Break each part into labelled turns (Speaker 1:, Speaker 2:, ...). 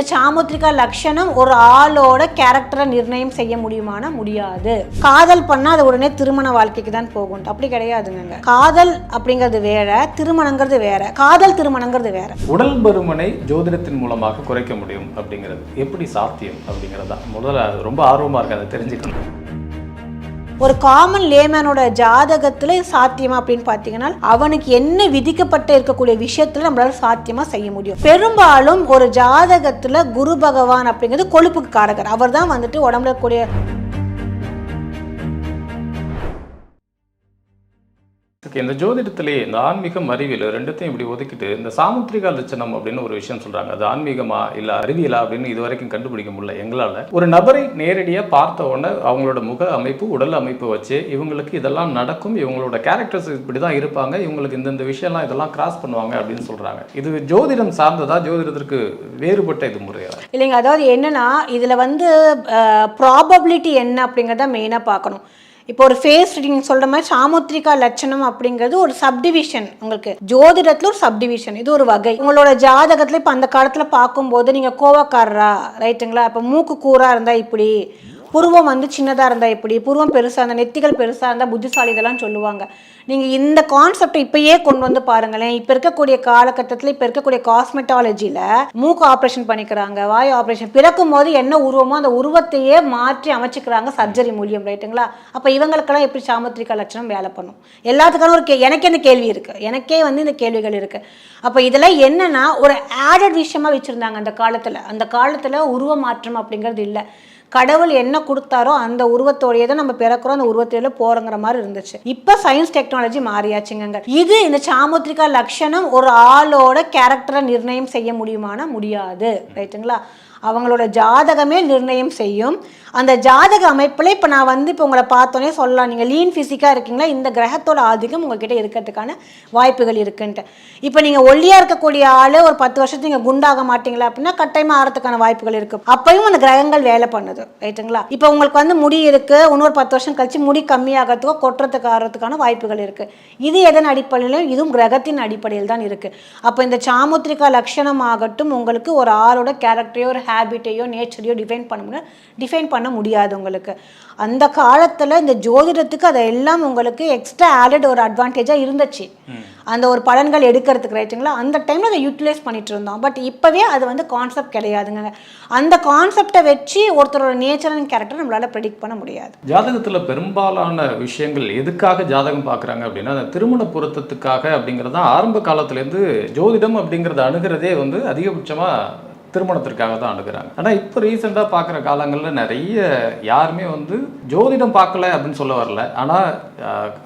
Speaker 1: இந்த சாமுத்திரிகா லட்சணம் ஒரு ஆளோட கேரக்டரை நிர்ணயம் செய்ய முடியுமானா முடியாது. காதல் பண்ணா அது உடனே திருமண வாழ்க்கைக்கு தான் போகும், அப்படி கிடையாதுங்க. காதல் அப்படிங்கிறது வேற, திருமணங்கிறது வேற. காதல் திருமணங்கிறது வேற.
Speaker 2: உடல் பருமனை ஜோதிடத்தின் மூலமாக குறைக்க முடியும் அப்படிங்கிறது எப்படி சாத்தியம் அப்படிங்கிறதா முதல்ல ரொம்ப ஆர்வமா இருக்கு, அதை தெரிஞ்சுக்கணும்.
Speaker 1: ஒரு காமன் லேமேனோட ஜாதகத்துல சாத்தியமா அப்படின்னு பார்த்தீங்கன்னா அவனுக்கு என்ன விதிக்கப்பட்டு இருக்கக்கூடிய விஷயத்துல நம்மளால சாத்தியமா செய்ய முடியும். பெரும்பாலும் ஒரு ஜாதகத்துல குரு பகவான் அப்படிங்கிறது கொழுப்புக்கு காரகர். அவர் தான் வந்துட்டு உடம்புல கூடிய
Speaker 2: இந்த ஜோதிடத்திலேயே இந்த ஆன்மீகம் அறிவியல் ரெண்டுத்தையும் இப்படி ஒதுக்கிட்டு இந்த சாமுத்திரிகா லட்சணம் அப்படின்னு ஒரு விஷயம் சொல்றாங்க. அது ஆன்மீகமா இல்ல அறிவியலா அப்படின்னு இது வரைக்கும் கண்டுபிடிக்க முடியல எங்களால. ஒரு நபரை நேரடியா பார்த்த உடனே அவங்களோட முக அமைப்பு, உடல் அமைப்பு வச்சு இவங்களுக்கு இதெல்லாம் நடக்கும், இவங்களோட கேரக்டர்ஸ் இப்படிதான் இருப்பாங்க, இவங்களுக்கு இந்த விஷயம்லாம் இதெல்லாம் கிராஸ் பண்ணுவாங்க அப்படின்னு சொல்றாங்க. இது ஜோதிடம் சார்ந்ததா, ஜோதிடத்திற்கு வேறுபட்ட இது முறையா?
Speaker 1: இல்லைங்க, அதாவது என்னன்னா இதுல வந்து ப்ராபபிலிட்டி என்ன அப்படிங்கிறத மெயினா பார்க்கணும். இப்போ ஒரு ஃபேஸ் ரீடிங் சொல்கிற மாதிரி சாமுத்திரிகா லட்சணம் அப்படிங்கிறது ஒரு சப்டிவிஷன். உங்களுக்கு ஜோதிடத்தில் ஒரு சப்டிவிஷன், இது ஒரு வகை. உங்களோட ஜாதகத்தில் இப்போ அந்த காலத்தில் பார்க்கும்போது நீங்கள் கோவக்காரரா ரைட்டுங்களா, இப்போ மூக்கு கூறாக இருந்தால் இப்படி, புருவம் வந்து சின்னதாக இருந்தால் இப்படி, புருவம் பெருசாக இருந்தால், நெத்திகள் பெருசாக இருந்தால் புத்திசாலி, இதெல்லாம் சொல்லுவாங்க. நீங்கள் இந்த கான்செப்டை இப்பயே கொண்டு வந்து பாருங்களேன். இப்போ இருக்கக்கூடிய காலகட்டத்தில் இப்போ இருக்கக்கூடிய காஸ்மெட்டாலஜியில் மூக்கு ஆப்ரேஷன் பண்ணிக்கிறாங்க, வாய் ஆப்ரேஷன், பிறக்கும் போது என்ன உருவமோ அந்த உருவத்தையே மாற்றி அமைச்சிக்கிறாங்க சர்ஜரி மூலியம் ரைட்டுங்களா. அப்போ இவங்களுக்கெல்லாம் எப்படி சாமுத்திரிகா லட்சணம் வேலை பண்ணும்? எல்லாத்துக்கான ஒரு எனக்கே இந்த கேள்வி இருக்குது, எனக்கே வந்து இந்த கேள்விகள் இருக்குது. அப்போ இதெல்லாம் என்னன்னா ஒரு ஆடட் விஷயமா வச்சுருந்தாங்க அந்த காலத்தில் உருவ மாற்றம் அப்படிங்கிறது இல்லை. கடவுள் என்ன கொடுத்தாரோ அந்த உருவத்தோடையே தான் நம்ம பிறக்கிறோம், அந்த உருவத்தில போறங்கிற மாதிரி இருந்துச்சு. இப்போ சயின்ஸ் டெக்னாலஜி மாறியாச்சுங்க. இது இந்த சாமுத்திரிகா லட்சணம் ஒரு ஆளோட கேரக்டரை நிர்ணயம் செய்ய முடியுமானா முடியாது ரைட்டுங்களா. அவங்களோட ஜாதகமே நிர்ணயம் செய்யும். அந்த ஜாதக அமைப்பில் இப்போ நான் வந்து இப்போ உங்களை பார்த்தோன்னே சொல்லலாம், நீங்கள் லீன் ஃபிசிக்காக இருக்கீங்களா, இந்த கிரகத்தோட ஆதிக்கம் உங்ககிட்ட இருக்கிறதுக்கான வாய்ப்புகள் இருக்குன்ட்டு. இப்போ நீங்கள் ஒல்லியாக இருக்கக்கூடிய ஆள் ஒரு 10 வருஷத்துக்கு நீங்கள் குண்டாக மாட்டீங்களா அப்படின்னா கட்டாயமாக ஆகிறதுக்கான வாய்ப்புகள் இருக்குது. அப்பையும் அந்த கிரகங்கள் வேலை பண்ணுது ரைட்டுங்களா. இப்போ உங்களுக்கு வந்து முடி இருக்குது, இன்னொரு 10 வருஷம் கழிச்சு முடி கம்மியாகிறதுக்கோ கொட்டுறதுக்கு ஆகிறதுக்கான வாய்ப்புகள் இருக்குது. இது எதன் அடிப்படையிலும், இதுவும் கிரகத்தின் அடிப்படையில் தான் இருக்குது. அப்போ இந்த சாமுத்திரிகா லட்சணம் ஆகட்டும் உங்களுக்கு ஒரு ஆளோட கேரக்டரையோ ஒரு ஹேபிட்டையோ நேச்சரையோ டிஃபைன் பண்ண முடியாது உங்களுக்கு. அந்த காலத்தில் இந்த ஜோதிடத்துக்கு அதெல்லாம் உங்களுக்கு எக்ஸ்ட்ரா ஆடட் ஒரு அட்வான்டேஜாக இருந்துச்சு, அந்த ஒரு பலன்கள் எடுக்கிறதுக்கு ரைட்டுங்களா. அந்த டைமில் அதை யூட்டிலைஸ் பண்ணிட்டு இருந்தோம். பட் இப்போவே அது வந்து கான்செப்ட் கிடையாதுங்க. அந்த கான்செப்டை வச்சு ஒருத்தரோட நேச்சர் அண்ட் கேரக்டர் நம்மளால் ப்ரெடிக்ட் பண்ண முடியாது.
Speaker 2: ஜாதகத்தில் பெரும்பாலான விஷயங்கள் எதுக்காக ஜாதகம் பார்க்குறாங்க அப்படின்னா அந்த திருமண பொருத்தத்துக்காக அப்படிங்கிறது தான். ஆரம்ப காலத்துலேருந்து ஜோதிடம் அப்படிங்கிறத அணுகிறதே வந்து அதிகபட்சமாக திருமணத்திற்காக தான் அணுகிறாங்க. ஆனால் இப்போ ரீசெண்டாக பார்க்குற காலங்களில் நிறைய யாருமே வந்து ஜோதிடம் பார்க்கல அப்படின்னு சொல்ல வரல, ஆனால்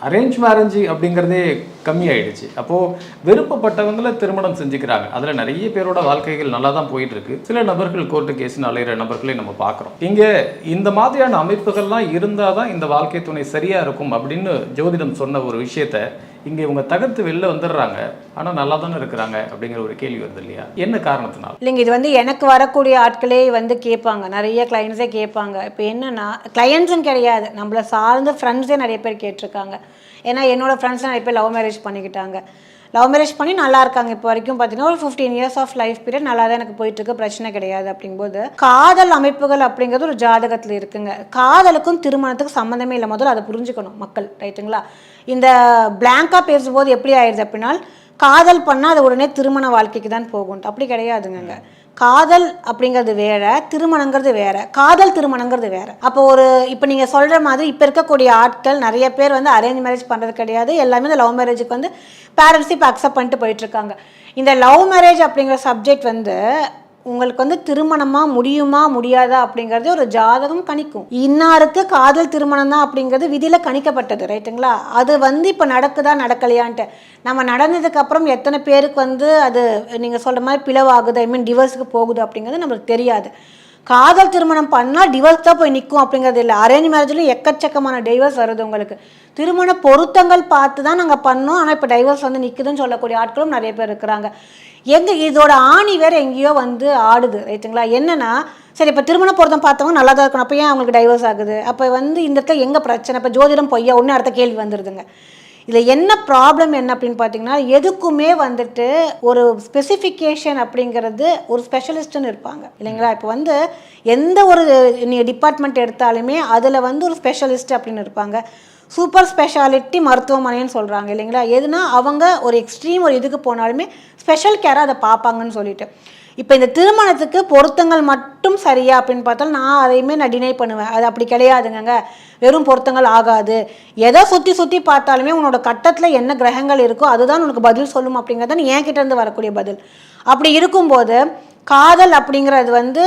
Speaker 2: அரேஞ்ச் மேரேஜ் அப்படிங்கிறதே கம்மியாயிடுச்சு. அப்போது விருப்பப்பட்டவங்களை திருமணம் செஞ்சுக்கிறாங்க. அதில் நிறைய பேரோட வாழ்க்கைகள் நல்லா தான் போயிட்டு இருக்கு. சில நபர்கள் கோர்ட்டு கேஸ்ன்னு அலையிற நபர்களே நம்ம பார்க்குறோம். இங்கே இந்த மாதிரியான அமைப்புகள்லாம் இருந்தால் தான் இந்த வாழ்க்கை துணை சரியாக இருக்கும் அப்படின்னு ஜோதிடம் சொன்ன ஒரு விஷயத்த இங்கே இவங்க தகர்த்து வெளில வந்துடுறாங்க, ஆனால் நல்லா தானே இருக்கிறாங்க அப்படிங்கிற ஒரு கேள்வி வருது இல்லையா? என்ன காரணத்தினால?
Speaker 1: இல்லைங்க, இது வந்து எனக்கு வரக்கூடிய ஆட்களே வந்து கேட்பாங்க, நிறைய கிளைண்ட்ஸே கேட்பாங்க. இப்போ என்னன்னா கிளைண்ட்ஸும் கிடையாது, நம்மளை சார்ந்த ஃப்ரெண்ட்ஸே நிறைய பேர் கேட்டிருக்காங்க. ஏன்னா என்னோடய ஃப்ரெண்ட்ஸ் நிறைய பேர் லவ் மேரேஜ் பண்ணிக்கிட்டாங்க. லவ் மேரேஜ் பண்ணி நல்லா இருக்காங்க. இப்போ வரைக்கும் பார்த்தீங்கன்னா ஒரு 15 இயர்ஸ் ஆஃப் லைஃப் பீரியட் நல்லா தான் எனக்கு போயிட்டுருக்கு, பிரச்சனை கிடையாது. அப்படிங்கும்போது காதல் அமைப்புகள் அப்படிங்கிறது ஒரு ஜாதகத்தில் இருக்குங்க. காதலுக்கும் திருமணத்துக்கும் சம்மந்தமே இல்லை, முதல்ல அதை புரிஞ்சுக்கணும் மக்கள் ரைட்டுங்களா. இந்த பிளாங்காக பேசும்போது எப்படி ஆயிடுது அப்படின்னா காதல் பண்ணால் அது உடனே திருமண வாழ்க்கைக்கு தான் போகும், அப்படி கிடையாதுங்க. காதல் அப்படிங்கிறது வேற, திருமணங்கிறது வேற. காதல் திருமணங்கிறது வேற. அப்போ இப்போ நீங்கள் சொல்கிற மாதிரி இப்போ இருக்கக்கூடிய ஆட்கள் நிறைய பேர் வந்து அரேஞ்ச் மேரேஜ் பண்ணுறது கிடையாது, எல்லாமே இந்த லவ் மேரேஜுக்கு வந்து பேரண்ட்ஸ் இப்போ அக்செப்ட் பண்ணிட்டு போயிட்டுருக்காங்க. இந்த லவ் மேரேஜ் அப்படிங்கிற சப்ஜெக்ட் வந்து உங்களுக்கு வந்து திருமணமாக முடியுமா முடியாதா அப்படிங்கிறது ஒரு ஜாதகம் கணிக்கும். இன்னாருக்கு காதல் திருமணம் தான் அப்படிங்கிறது விதியில் கணிக்கப்பட்டது ரைட்டுங்களா. அது வந்து இப்போ நடக்குதா நடக்கலையான்ட்டு நம்ம நடந்ததுக்கப்புறம் எத்தனை பேருக்கு வந்து அது நீங்கள் சொல்கிற மாதிரி பிளவாகுது, ஐ மீன் டிவோர்ஸுக்கு போகுது அப்படிங்கிறது நம்மளுக்கு தெரியாது. காதல் திருமணம் பண்ணால் டிவோர்ஸ் தான் போய் நிற்கும் அப்படிங்கிறது இல்லை. அரேஞ்ச் மேரேஜ்லையும் எக்கச்சக்கமான டைவர்ஸ் வருது உங்களுக்கு. திருமண பொருத்தங்கள் பார்த்து தான் நாங்கள் பண்ணோம், ஆனால் இப்போ டைவர்ஸ் வந்து நிற்குதுன்னு சொல்லக்கூடிய ஆட்களும் நிறைய பேர் இருக்கிறாங்க. இதோட ஆணி வேறு எங்கேயோ வந்து ஆடுது ரைட்டுங்களா. என்னன்னா சரி இப்போ திருமண பொருத்தம் பார்த்தவங்க நல்லா தான் இருக்கணும், அப்போ ஏன் அவங்களுக்கு டைவர்ஸ் ஆகுது? அப்போ வந்து இந்த இடத்துல எங்கே பிரச்சனை? இப்போ ஜோதிடம் பொய்யா ஒன்று அடுத்த கேள்வி வந்துடுதுங்க. இதில் என்ன ப்ராப்ளம் என்ன அப்படின்னு பார்த்தீங்கன்னா, எதுக்குமே வந்துட்டு ஒரு ஸ்பெசிஃபிகேஷன் அப்படிங்கிறது ஒரு ஸ்பெஷலிஸ்ட்டுன்னு இருப்பாங்க இல்லைங்களா. இப்போ வந்து எந்த ஒரு டிபார்ட்மெண்ட் எடுத்தாலுமே அதில் வந்து ஒரு ஸ்பெஷலிஸ்ட் அப்படின்னு இருப்பாங்க. சூப்பர் ஸ்பெஷாலிட்டி மருத்துவமனைன்னு சொல்கிறாங்க இல்லைங்களா. எதுனா அவங்க ஒரு எக்ஸ்ட்ரீம் ஒரு இதுக்கு போனாலுமே ஸ்பெஷல் கேராக அதை பார்ப்பாங்கன்னு சொல்லிட்டு. இப்போ இந்த திருமணத்துக்கு பொருத்தங்கள் மட்டும் சரியா அப்படின்னு பார்த்தாலும் நான் அதையுமே நான் டினை பண்ணுவேன். அது அப்படி கிடையாதுங்க. வெறும் பொருத்தங்கள் ஆகாது. எதை சுற்றி பார்த்தாலுமே உன்னோட கட்டத்தில் என்ன கிரகங்கள் இருக்கோ அதுதான் உனக்கு பதில் சொல்லும் அப்படிங்கிறது என் கிட்டேருந்து வரக்கூடிய பதில். அப்படி இருக்கும்போது காதல் அப்படிங்கிறது வந்து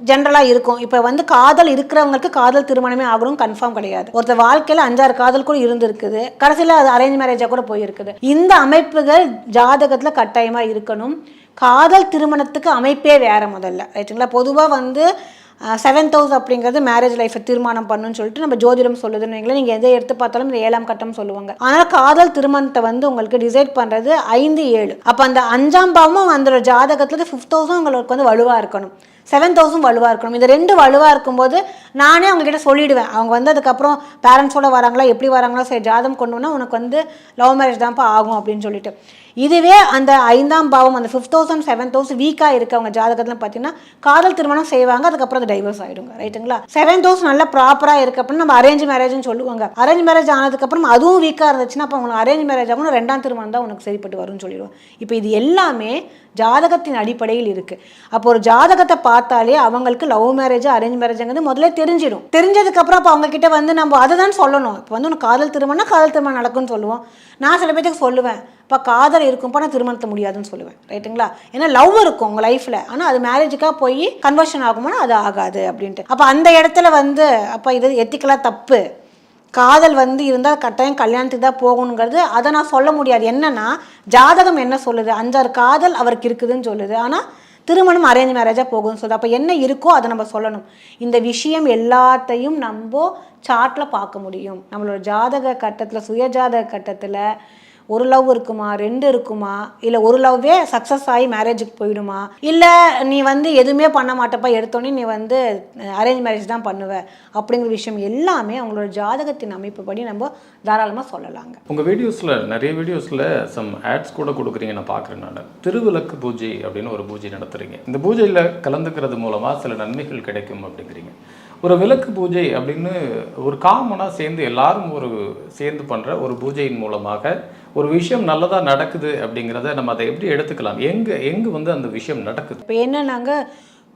Speaker 1: ஜென்ரலாக இருக்கும். இப்போ வந்து காதல் இருக்கிறவங்களுக்கு காதல் திருமணமே ஆகணும் கன்ஃபார்ம் கிடையாது. ஒருத்தர் வாழ்க்கையில் 5-6 காதல் கூட இருந்திருக்குது, கடைசியில் அது அரேஞ்ச் மேரேஜாக கூட போயிருக்குது. இந்த அமைப்புகள் ஜாதகத்தில் கட்டாயமாக இருக்கணும். காதல் திருமணத்துக்கு அமைப்பே வேறு முதல்ல, ரைட்டுங்களா. பொதுவாக வந்து 7th house அப்படிங்கிறது மேரேஜ் லைஃப்பை தீர்மானம் பண்ணுன்னு சொல்லிட்டு நம்ம ஜோதிடம் சொல்லுதுன்னு வைங்களேன். நீங்கள் எதை எடுத்து பார்த்தாலும் இந்த 7ஆம் கட்டம் சொல்லுவாங்க. ஆனால் காதல் திருமணத்தை வந்து உங்களுக்கு டிசைட் பண்ணுறது 5, 7. அப்போ அந்த 5ஆம் பாவமும் அந்த ஜாதகத்தில் 5th house உங்களுக்கு வந்து வலுவாக இருக்கணும், 7th house வலுவாக இருக்கணும். இந்த 2 வலுவாக இருக்கும்போது நானே அவங்ககிட்ட சொல்லிவிடுவேன். அவங்க வந்து அதுக்கப்புறம் பேரண்ட்ஸோடு வராங்களா எப்படி வராங்களோ சரி ஜாதகம் கொண்டு வந்தால் உனக்கு வந்து லவ் மேரேஜ் தான்ப்பா ஆகும் அப்படின்னு சொல்லிட்டு. இதுவே அந்த 5ஆம் பாவம் அந்த 5th house and 7th house வீக்காக இருக்கவங்க ஜாதகத்தில் பார்த்தீங்கன்னா காதல் திருமணம் செய்வாங்க, அதுக்கப்புறம் அது டைவர்ஸ் ஆகிடுங்க, ரைட்டுங்களா. 7th house நல்லா ப்ராப்பராக இருக்குது அப்படின்னு நம்ம அரேஞ்ச் மேரேஜ்னு சொல்லுவாங்க. அரேஞ்ச் மேரேஜ் ஆனதுக்கப்புறம் அதுவும் வீக்காக இருந்துச்சுன்னா அப்போ உங்களுக்கு அரேஞ்ச் மேரேஜ் ஆகணும், 2ஆம் திருமணம் தான் உனக்கு சரிப்பட்டு வரும்னு சொல்லிடுவோம். இப்போ இது எல்லாமே ஜாதகத்தின் அடிப்படையில் இருக்குது. அப்போ ஒரு ஜாதகத்தை பார்த்தாலே அவங்களுக்கு லவ் மேரேஜ் அரேஞ்ச் மேரேஜுங்கிறது முதல்ல தெரிஞ்சிடும். தெரிஞ்சதுக்கப்புறம் அப்போ அவங்கக்கிட்ட வந்து நம்ம அதை தான் சொல்லணும். இப்போ வந்து உனக்கு காதல் திருமணம் நடக்கும்னு சொல்லுவோம். நான் சில பேருக்கு சொல்லுவேன், இப்போ காதல் இருக்கும்ப்பா நான் திருமணத்தை முடியாதுன்னு சொல்லுவேன், ரைட்டுங்களா. ஏன்னா லவ் இருக்கும் உங்கள் லைஃப்பில், ஆனால் அது மேரேஜுக்காக போய் கன்வர்ஷன் ஆகும்போது அது ஆகாது அப்படின்ட்டு. அப்போ அந்த இடத்துல வந்து அப்போ இது எத்திக்கலாக தப்பு. காதல் வந்து இருந்தால் கட்டாயம் கல்யாணத்துக்கு தான் போகணுங்கிறது அதை நான் சொல்ல முடியாது. என்னன்னா ஜாதகம் என்ன சொல்லுது, 5-6 காதல் அவருக்கு இருக்குதுன்னு சொல்லுது, ஆனால் திருமணம் அரேஞ்ச் மேரேஜாக போகுதுன்னு சொல்லுது. அப்போ என்ன இருக்கோ அதை நம்ம சொல்லணும். இந்த விஷயம் எல்லாத்தையும் நம்ம சார்ட்டில் பார்க்க முடியும். நம்மளோட ஜாதக கட்டத்தில் சுயஜாதக கட்டத்தில் ஒரு லவ் இருக்குமா, 2 இருக்குமா, இல்லை ஒரு லவ்வே சக்ஸஸ் ஆகி மேரேஜுக்கு போயிடுமா, இல்லை நீ வந்து எதுவுமே பண்ண மாட்டப்பா எடுத்தோடனே நீ வந்து அரேஞ்ச் மேரேஜ் தான் பண்ணுவ அப்படிங்கிற விஷயம் எல்லாமே அவங்களோட ஜாதகத்தின் அமைப்பு படி நம்ம தாராளமாக சொல்லலாங்க.
Speaker 2: உங்கள் வீடியோஸில் நிறைய வீடியோஸில் சம் ஆட்ஸ் கூட கொடுக்குறீங்க, நான் பார்க்குறேன். நான் திருவிளக்கு பூஜை அப்படின்னு ஒரு பூஜை நடத்துகிறீங்க. இந்த பூஜையில் கலந்துக்கிறது மூலமாக சில நன்மைகள் கிடைக்கும் அப்படிங்கிறீங்க. ஒரு விளக்கு பூஜை அப்படின்னு ஒரு காமனாக சேர்ந்து எல்லாரும் ஒரு சேர்ந்து பண்ணுற ஒரு பூஜையின் மூலமாக ஒரு விஷயம் நல்லதாக நடக்குது அப்படிங்கிறத நம்ம அதை எப்படி எடுத்துக்கலாம்? எங்கே வந்து அந்த விஷயம் நடக்குது?
Speaker 1: இப்போ என்னன்னாங்க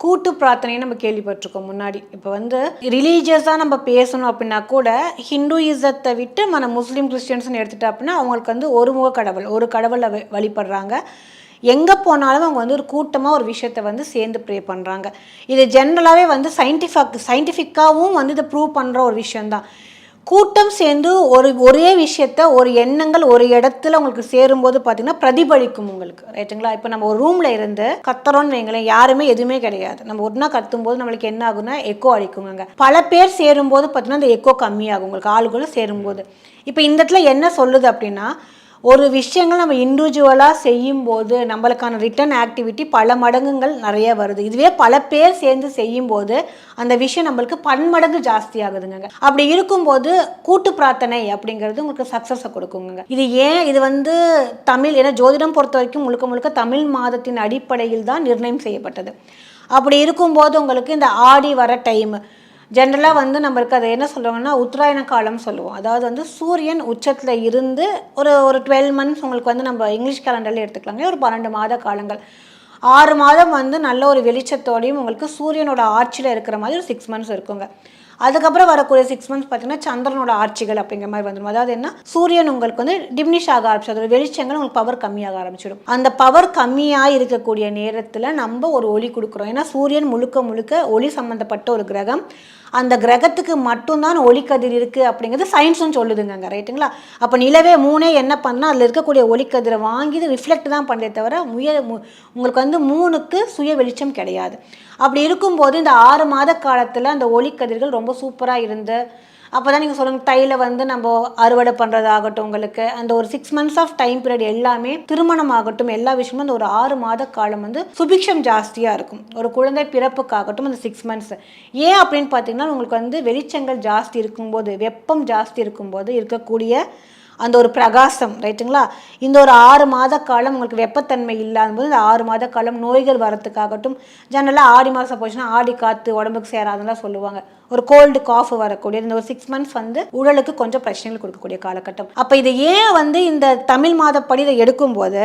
Speaker 1: கூட்டு பிரார்த்தனையை நம்ம கேள்விப்பட்டிருக்கோம் முன்னாடி. இப்போ வந்து ரிலீஜியஸாக நம்ம பேசணும் அப்படின்னா கூட ஹிந்துயிசத்தை விட்டு நம்ம முஸ்லீம் கிறிஸ்டியன்ஸ்னு எடுத்துட்டா அப்படின்னா அவங்களுக்கு வந்து ஒரு முக கடவுள், ஒரு கடவுளை வழிபடுறாங்க. எங்கே போனாலும் அவங்க வந்து ஒரு கூட்டமாக ஒரு விஷயத்தை வந்து சேர்ந்து ப்ரே பண்ணுறாங்க. இது ஜென்ரலாகவே வந்து சயின்டிஃபிக்காகவும் வந்து இதை ப்ரூவ் பண்ணுற ஒரு விஷயந்தான். கூட்டம் சேர்ந்து ஒரே விஷயத்த ஒரு எண்ணங்கள் ஒரு இடத்துல உங்களுக்கு சேரும்போது பார்த்தீங்கன்னா பிரதிபலிக்கும் உங்களுக்கு, ரைட்டுங்களா. இப்போ நம்ம ஒரு ரூமில் இருந்து கத்துறோன்னு வைங்களேன், யாருமே எதுவுமே கிடையாது. நம்ம ஒன்றா கத்தும்போது நம்மளுக்கு என்ன ஆகுன்னா எக்கோ அடிக்குங்க. பல பேர் சேரும்போது பார்த்தீங்கன்னா அந்த எக்கோ கம்மியாகும் உங்களுக்கு ஆளுகளும் சேரும்போது. இப்போ இந்த இடத்துல என்ன சொல்லுது அப்படின்னா ஒரு விஷயங்கள் நம்ம இண்டிவிஜுவலாக செய்யும்போது நம்மளுக்கான ரிட்டர்ன் ஆக்டிவிட்டி பல மடங்குகள் நிறைய வருது. இதுவே பல பேர் சேர்ந்து செய்யும்போது அந்த விஷயம் நம்மளுக்கு பன்மடங்கு ஜாஸ்தி ஆகுதுங்க. அப்படி இருக்கும்போது கூட்டு பிரார்த்தனை அப்படிங்கிறது உங்களுக்கு சக்ஸஸை கொடுக்குங்க. இது வந்து தமிழ், ஏன்னா ஜோதிடம் பொறுத்த வரைக்கும் முழுக்க முழுக்க தமிழ் மாதத்தின் அடிப்படையில் தான் நிர்ணயம் செய்யப்பட்டது. அப்படி இருக்கும்போது உங்களுக்கு இந்த ஆடி வர டைம் ஜென்ரலாக வந்து நம்மளுக்கு அதை என்ன சொல்லுவாங்கன்னா உத்தராயண காலம் சொல்லுவோம். அதாவது வந்து சூரியன் உச்சத்தில் இருந்து ஒரு 12 months உங்களுக்கு வந்து நம்ம இங்கிலீஷ் கேலண்டரில் எடுத்துக்கலாங்க. ஒரு 12 மாத காலங்கள், 6 மாதம் வந்து நல்ல ஒரு வெளிச்சத்தோடையும் உங்களுக்கு சூரியனோட ஆட்சியில் இருக்கிற மாதிரி ஒரு 6 months இருக்குங்க. அதுக்கப்புறம் வரக்கூடிய 6 months பார்த்தீங்கன்னா சந்திரனோட ஆட்சிகள் அப்படிங்கிற மாதிரி வந்துடும். அதாவது என்ன, சூரியன் உங்களுக்கு வந்து டிமினிஷ் ஆக ஆரம்பிச்சு, அதோட வெளிச்சங்கள் உங்களுக்கு பவர் கம்மியாக ஆரம்பிச்சிடும். அந்த பவர் கம்மியாக இருக்கக்கூடிய நேரத்தில் நம்ம ஒரு ஒளி கொடுக்குறோம். ஏன்னா சூரியன் முழுக்க முழுக்க ஒளி சம்மந்தப்பட்ட ஒரு கிரகம். அந்த கிரகத்துக்கு மட்டும்தான் ஒளிக்கதிர் இருக்குது அப்படிங்கிறது சயின்ஸும் சொல்லுதுங்க, ரைட்டுங்களா. அப்போ நிலவே 3 என்ன பண்ணால் அதில் இருக்கக்கூடிய ஒளிக்கதிரை வாங்கி ரிஃப்ளெக்ட் தான் பண்ணுறதே தவிர உங்களுக்கு வந்து 3க்கு சுய வெளிச்சம் கிடையாது. அப்படி இருக்கும்போது இந்த 6 மாத காலத்தில் அந்த ஒளிக்கதிர்கள் ரொம்ப சூப்பராக இருந்து அப்போ தான் நீங்கள் சொல்லுங்கள் தையில வந்து நம்ம அறுவடை பண்ணுறதாகட்டும், உங்களுக்கு அந்த ஒரு 6 months ஆஃப் டைம் பீரியட் எல்லாமே திருமணம் ஆகட்டும் எல்லா விஷயமும் அந்த ஒரு 6 மாத காலம் வந்து சுபிக்ஷம் ஜாஸ்தியாக இருக்கும். ஒரு குழந்தை பிறப்புக்காகட்டும் அந்த 6 months ஏன் அப்படின்னு பார்த்தீங்கன்னா உங்களுக்கு வந்து வெளிச்சங்கள் ஜாஸ்தி இருக்கும்போது, வெப்பம் ஜாஸ்தி இருக்கும்போது இருக்கக்கூடிய அந்த ஒரு பிரகாசம், ரைட்டுங்களா? இந்த ஒரு 6 மாத காலம் உங்களுக்கு வெப்பத்தன்மை இல்லாத போது இந்த 6 மாத காலம் நோய்கள் வரத்துக்காகட்டும், ஜெனரலாக ஆடி மாதம் போச்சுன்னா ஆடி காற்று உடம்புக்கு சேராதுலாம் சொல்லுவாங்க. ஒரு கோல்டு காஃப் வரக்கூடிய இந்த ஒரு 6 மந்த்ஸ் வந்து உடலுக்கு கொஞ்சம் பிரச்சனைகள் கொடுக்கக்கூடிய காலகட்டம். அப்போ இதை ஏன் வந்து இந்த தமிழ் மாதப்படி இதை எடுக்கும்போது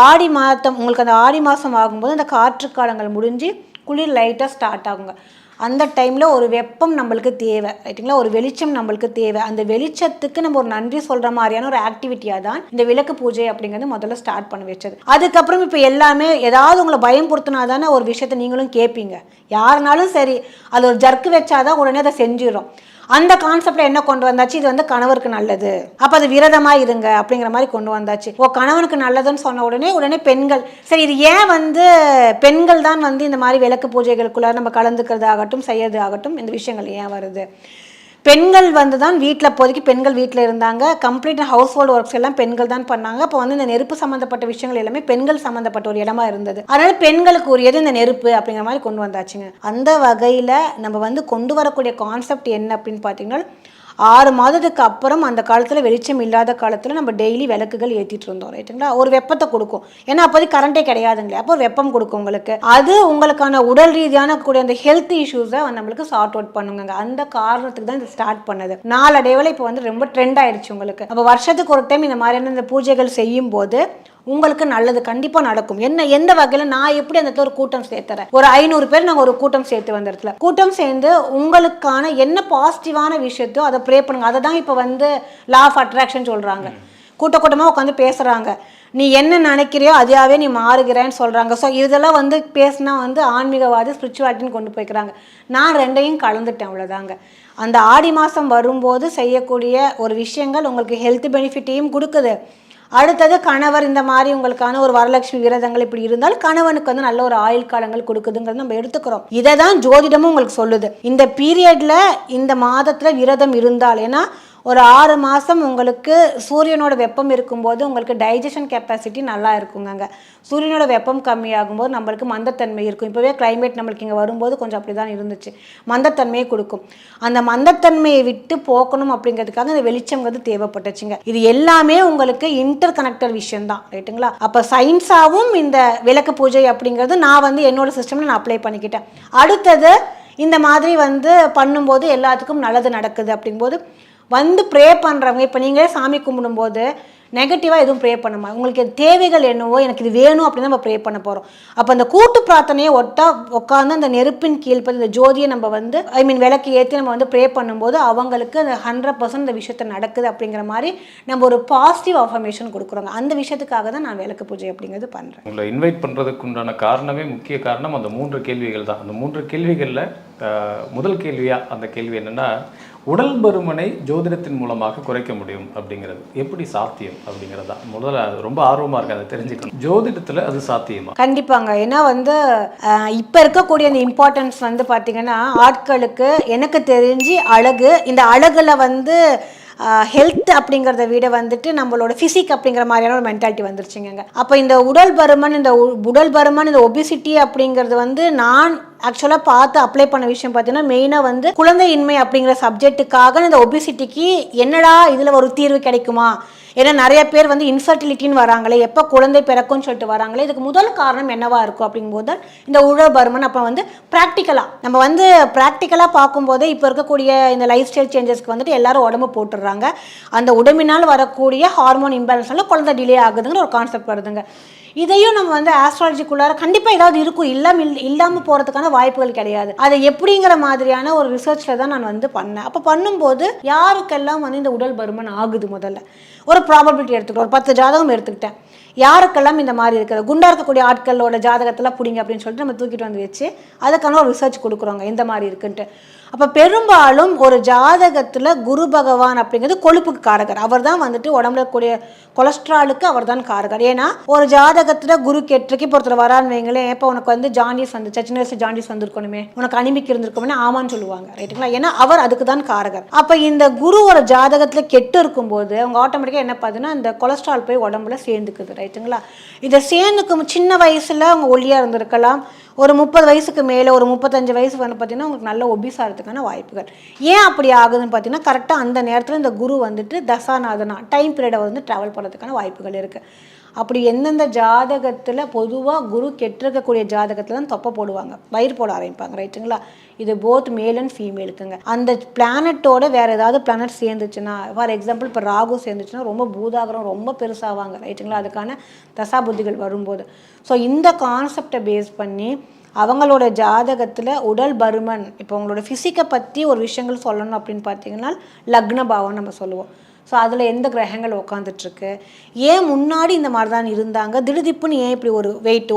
Speaker 1: ஆடி மாதம் உங்களுக்கு அந்த ஆடி மாதம் ஆகும்போது அந்த காற்று காலங்கள் முடிஞ்சு குளிர் லைட்டாக ஸ்டார்ட் ஆகுங்க. அந்த டைமில் ஒரு வெப்பம் நம்மளுக்கு தேவை, ரைட்டுங்களா? ஒரு வெளிச்சம் நம்மளுக்கு தேவை. அந்த வெளிச்சத்துக்கு நம்ம ஒரு நன்றி சொல்கிற மாதிரியான ஒரு ஆக்டிவிட்டியாக தான் இந்த விளக்கு பூஜை அப்படிங்கிறது முதல்ல ஸ்டார்ட் பண்ண வச்சது. அதுக்கப்புறம் இப்போ எல்லாமே ஏதாவது உங்களை பயம்படுத்தினா தானே ஒரு விஷயத்தை நீங்களும் கேட்பீங்க. யாருனாலும் சரி அது ஒரு ஜர்க்கு வச்சாதான் உடனே அதை செஞ்சிடும். அந்த கான்செப்ட்ல என்ன கொண்டு வந்தாச்சு, இது வந்து கணவருக்கு நல்லது, அப்போ அது விரதமா இருங்க அப்படிங்கிற மாதிரி கொண்டு வந்தாச்சு. கணவனுக்கு நல்லதுன்னு சொன்ன உடனே பெண்கள் சரி இது ஏன் வந்து பெண்கள் தான் வந்து இந்த மாதிரி விளக்கு பூஜைகளுக்குள்ள நம்ம கலந்துக்கிறது ஆகட்டும் செய்யறது ஆகட்டும் இந்த விஷயங்கள் ஏன் வருது? பெண்கள் வந்து தான் வீட்டில் இப்போதைக்கு பெண்கள் வீட்டில் இருந்தாங்க. கம்ப்ளீட் ஹவுஸ் ஹோல்டு ஒர்க்ஸ் எல்லாம் பெண்கள் தான் பண்ணாங்க. அப்போ வந்து இந்த நெருப்பு சம்மந்தப்பட்ட விஷயங்கள் எல்லாமே பெண்கள் சம்மந்தப்பட்ட ஒரு இடமா இருந்தது. அதனால பெண்களுக்கு உரியது இந்த நெருப்பு அப்படிங்கிற மாதிரி கொண்டு வந்தாச்சுங்க. அந்த வகையில் நம்ம வந்து கொண்டு வரக்கூடிய கான்செப்ட் என்ன அப்படின்னு பார்த்தீங்கன்னா 6 மாதத்துக்கு அப்புறம் அந்த காலத்தில் வெளிச்சம் இல்லாத காலத்தில் நம்ம டெய்லி விளக்குகள் ஏற்றிட்டு இருந்தோம், ரைட்டுங்களா? ஒரு வெப்பத்தை கொடுக்கும். ஏன்னா அப்போதைக்கு கரண்டே கிடையாதுங்களே, அப்போ வெப்பம் கொடுக்கும் உங்களுக்கு. அது உங்களுக்கான உடல் ரீதியான கூடிய அந்த ஹெல்த் இஷ்யூஸை நம்மளுக்கு சார்ட் அவுட் பண்ணுங்க. அந்த காரணத்துக்கு தான் இது ஸ்டார்ட் பண்ணது. நாளடைவில் இப்போ வந்து ரொம்ப ட்ரெண்ட் ஆயிடுச்சு உங்களுக்கு. அப்போ வருஷத்துக்கு ஒரு டைம் இந்த மாதிரியான இந்த பூஜைகள் செய்யும் போது உங்களுக்கு நல்லது கண்டிப்பாக நடக்கும். எந்த வகையில் நான் எப்படி அந்த ஒரு கூட்டம் சேர்த்துறேன், ஒரு 500 பேர் நாங்கள் ஒரு கூட்டம் சேர்த்து வந்த இடத்துல கூட்டம் சேர்ந்து உங்களுக்கான என்ன பாசிட்டிவான விஷயத்தோ அதை ப்ரே பண்ணுங்க. அதை தான் இப்போ வந்து லா ஆஃப் அட்ராக்ஷன் சொல்கிறாங்க. கூட்டமாக உட்காந்து பேசுகிறாங்க. நீ என்ன நினைக்கிறியோ அதையாவே நீ மாறுகிறேன்னு சொல்கிறாங்க. ஸோ இதெல்லாம் வந்து பேசினா வந்து ஆன்மீகவாதி ஸ்பிரிச்சுவாலிட்டின்னு கொண்டு போய்க்கிறாங்க. நான் ரெண்டையும் கலந்துட்டேன், அவ்வளோதாங்க. அந்த ஆடி மாதம் வரும்போது செய்யக்கூடிய ஒரு விஷயங்கள் உங்களுக்கு ஹெல்த் பெனிஃபிட்டையும் கொடுக்குது. அடுத்தது கணவர் இந்த மாதிரி உங்களுக்கான ஒரு வரலட்சுமி விரதங்கள் இப்படி இருந்தால் கணவனுக்கு வந்து நல்ல ஒரு ஆயுள் காலங்கள் கொடுக்குதுங்கிறது நம்ம எடுத்துக்கிறோம். இதை தான் ஜோதிடமும் உங்களுக்கு சொல்லுது. இந்த பீரியட்ல இந்த மாதத்துல விரதம் இருந்தால், ஏன்னா ஒரு 6 மாதம் உங்களுக்கு சூரியனோட வெப்பம் இருக்கும்போது உங்களுக்கு டைஜஷன் கெப்பாசிட்டி நல்லா இருக்குங்க. சூரியனோட வெப்பம் கம்மியாகும்போது நம்மளுக்கு மந்தத்தன்மை இருக்கும். இப்போவே கிளைமேட் நம்மளுக்கு இங்கே வரும்போது கொஞ்சம் அப்படி தான் இருந்துச்சு, மந்தத்தன்மையை கொடுக்கும். அந்த மந்தத்தன்மையை விட்டு போக்கணும் அப்படிங்கிறதுக்காக இந்த வெளிச்சம்ங்கிறது தேவைப்பட்டுச்சுங்க. இது எல்லாமே உங்களுக்கு இன்டர் கனெக்டர் விஷயம் தான், ரைட்டுங்களா? அப்போ சயின்ஸாகவும் இந்த விளக்கு பூஜை அப்படிங்கிறது நான் வந்து என்னோட சிஸ்டமில் நான் அப்ளை பண்ணிக்கிட்டேன். அடுத்தது இந்த மாதிரி வந்து பண்ணும்போது எல்லாத்துக்கும் நல்லது நடக்குது அப்படிங்கும்போது வந்து ப்ரே பண்ணுறவங்க, இப்போ நீங்களே சாமி கும்பிடும்போது நெகட்டிவாக எதுவும் ப்ரே பண்ணமா, உங்களுக்கு தேவைகள் என்னவோ எனக்கு இது வேணும் அப்படின்னு நம்ம ப்ரே பண்ண போகிறோம். அப்போ அந்த கூட்டு பிரார்த்தனையை உட்காந்து அந்த நெருப்பின் கீழ்ப்பது இந்த ஜோதியை நம்ம வந்து விளக்கு ஏற்றி நம்ம வந்து ப்ரே பண்ணும்போது அவங்களுக்கு அந்த 100% இந்த விஷயத்த நடக்குது அப்படிங்கிற மாதிரி நம்ம ஒரு பாசிட்டிவ் அஃபர்மேஷன் கொடுக்குறோங்க. அந்த விஷயத்துக்காக தான் நான் விளக்கு பூஜை அப்படிங்கிறது பண்ணுறேன்.
Speaker 2: உங்களை இன்வைட் பண்ணுறதுக்கு உண்டான காரணமே, முக்கிய காரணம் அந்த 3 கேள்விகள் தான். அந்த 3 கேள்விகளில் முதல் கேள்வியாக அந்த கேள்வி என்னென்னா, உடல் பருமனை ஜோதிடத்தின் மூலமாக குறைக்க முடியும் அப்படிங்கிறது எப்படி சாத்தியம் அப்படிங்கிறது தான். முதல்ல அது ரொம்ப ஆர்வமாக இருக்குது, அதை தெரிஞ்சுக்கணும். ஜோதிடத்தில் அது சாத்தியமா?
Speaker 1: கண்டிப்பாங்க. ஏன்னா வந்து இப்போ இருக்கக்கூடிய அந்த இம்பார்ட்டன்ஸ் வந்து பார்த்தீங்கன்னா ஆட்களுக்கு எனக்கு தெரிஞ்சு அழகு, இந்த அழகுல வந்து ஹெல்த் அப்படிங்கிறத விட வந்துட்டு நம்மளோட ஃபிசிக் அப்படிங்கிற மாதிரியான ஒரு மென்டாலிட்டி வந்துருச்சுங்க. அப்போ இந்த உடல் பருமன் இந்த ஒபிசிட்டி அப்படிங்கிறது வந்து நான் ஆக்சுவலாக பார்த்து அப்ளை பண்ண விஷயம் பார்த்தீங்கன்னா மெயினாக வந்து குழந்தையின்மை அப்படிங்கிற சப்ஜெக்ட்டுக்காக இந்த ஒபிசிட்டிக்கு என்னடா இதில் ஒரு தீர்வு கிடைக்குமா, ஏன்னா நிறைய பேர் வந்து இன்ஃபர்டிலிட்டின்னு வராங்களே, எப்போ குழந்தை பிறக்கும்னு சொல்லிட்டு வராங்களே, இதுக்கு முதல் காரணம் என்னவா இருக்கும் அப்படிங்கும்போது இந்த உடல் பருமன். அப்போ வந்து ப்ராக்டிக்கலாக பார்க்கும்போதே இப்போ இருக்கக்கூடிய இந்த லைஃப் ஸ்டைல் சேஞ்சஸ்க்கு வந்துட்டு எல்லாரும் உடம்பு போட்டுடுறாங்க. அந்த உடம்பினால் வரக்கூடிய ஹார்மோன் இம்பேலன்ஸ்னால குழந்தை டிலே ஆகுதுங்கிற ஒரு கான்செப்ட் வருதுங்க. இதையும் நம்ம வந்து ஆஸ்ட்ராலஜிக்குள்ளார கண்டிப்பாக ஏதாவது இருக்கும், இல்லாமல் போகிறதுக்கான வாய்ப்புகள் கிடையாது. அதை எப்படிங்கிற மாதிரியான ஒரு ரிசர்ச்சில் தான் நான் வந்து பண்ணேன். அப்போ பண்ணும்போது யாருக்கெல்லாம் வந்து இந்த உடல் பருமன் ஆகுது, முதல்ல ஒரு ப்ராபபிலிட்டி எடுத்துக்கிட்டோம், ஒரு 10 ஜாதகம் எடுத்துக்கிட்டேன். யாருக்கெல்லாம் இந்த மாதிரி இருக்குது, குண்டாக இருக்கக்கூடிய ஆட்களோட ஜாதகத்தெல்லாம் பிடிங்க அப்படின்னு சொல்லிட்டு நம்ம தூக்கிட்டு வந்து வச்சு அதுக்கான ஒரு ரிசர்ச் கொடுக்குறோங்க எந்த மாதிரி இருக்குன்ட்டு. அப்போ பெரும்பாலும் ஒரு ஜாதகத்தில் குரு பகவான் அப்படிங்கிறது கொழுப்புக்கு காரகர். அவர் தான் வந்துட்டு உடம்புல கூடிய கொலஸ்ட்ராலுக்கு அவர் தான் காரகர். ஏன்னா ஒரு ஜாதகத்தில் குரு கெட்டுருக்கு, இப்போ ஒருத்தர் வரான்னு வைங்களேன், இப்போ உனக்கு வந்து ஜாண்டிஸ் வந்துச்சு, சின்ன வயசு ஜாண்டிஸ் வந்துருக்கணுமே, உனக்கு அனிமிக் இருந்திருக்கணுமே, ஆமான்னு சொல்லுவாங்க, ரைட்டுங்களா? ஏன்னா அவர் அதுக்கு தான் காரகர். அப்போ இந்த குரு ஒரு ஜாதகத்தில் கெட்டு இருக்கும்போது அவங்க ஆட்டோமேட்டிக்காக என்ன பார்த்தீங்கன்னா இந்த கொலஸ்ட்ரால் போய் உடம்புல சேர்ந்துக்குது, ரைட்? ரைட்டுங்களா. இதை சேர்ந்துக்கும் சின்ன வயசில் அவங்க ஒல்லியாக இருந்திருக்கலாம், ஒரு 30 வயசுக்கு மேலே ஒரு 35 வயசு வந்து பார்த்திங்கன்னா உங்களுக்கு நல்ல ஒபிசாகிறதுக்கான வாய்ப்புகள். ஏன் அப்படி ஆகுதுன்னு பார்த்தீங்கன்னா கரெக்டாக அந்த நேரத்தில் இந்த குரு வந்துட்டு தசாநாதனா டைம் பீரியடை வந்து ட்ராவல் பண்ணுறதுக்கான வாய்ப்புகள் இருக்குது. அப்படி எந்தெந்த ஜாதகத்தில் பொதுவாக குரு கெட்டிருக்கக்கூடிய ஜாதகத்தில் தான் தொப்பை போடுவாங்க, வயிறு போட ஆரம்பிப்பாங்க, ரைட்டுங்களா. இது போத் மேல் அண்ட் ஃபீமேலுக்குங்க. அந்த பிளானட்டோட வேறு ஏதாவது பிளானட் சேர்ந்துச்சுன்னா, ஃபார் எக்ஸாம்பிள் இப்போ ராகு சேர்ந்துச்சுன்னா ரொம்ப பூதாகரம் ரொம்ப பெருசாவாங்க, ரைட்டுங்களா. அதுக்கான தசாபுத்திகள் வரும்போது ஸோ இந்த கான்செப்டை பேஸ் பண்ணி அவங்களோட ஜாதகத்தில் உடல் பருமன், இப்போ உங்களோட ஃபிசிக்கை பற்றி ஒரு விஷயங்கள் சொல்லணும் அப்படின்னு பார்த்தீங்கன்னா லக்ன பாவம் நம்ம சொல்லுவோம். ஸோ அதில் எந்த கிரகங்கள் உட்காந்துட்ருக்கு, ஏன் முன்னாடி இந்த மாதிரி தான் இருந்தாங்க, திடுதிப்புன்னு ஏன் இப்படி ஒரு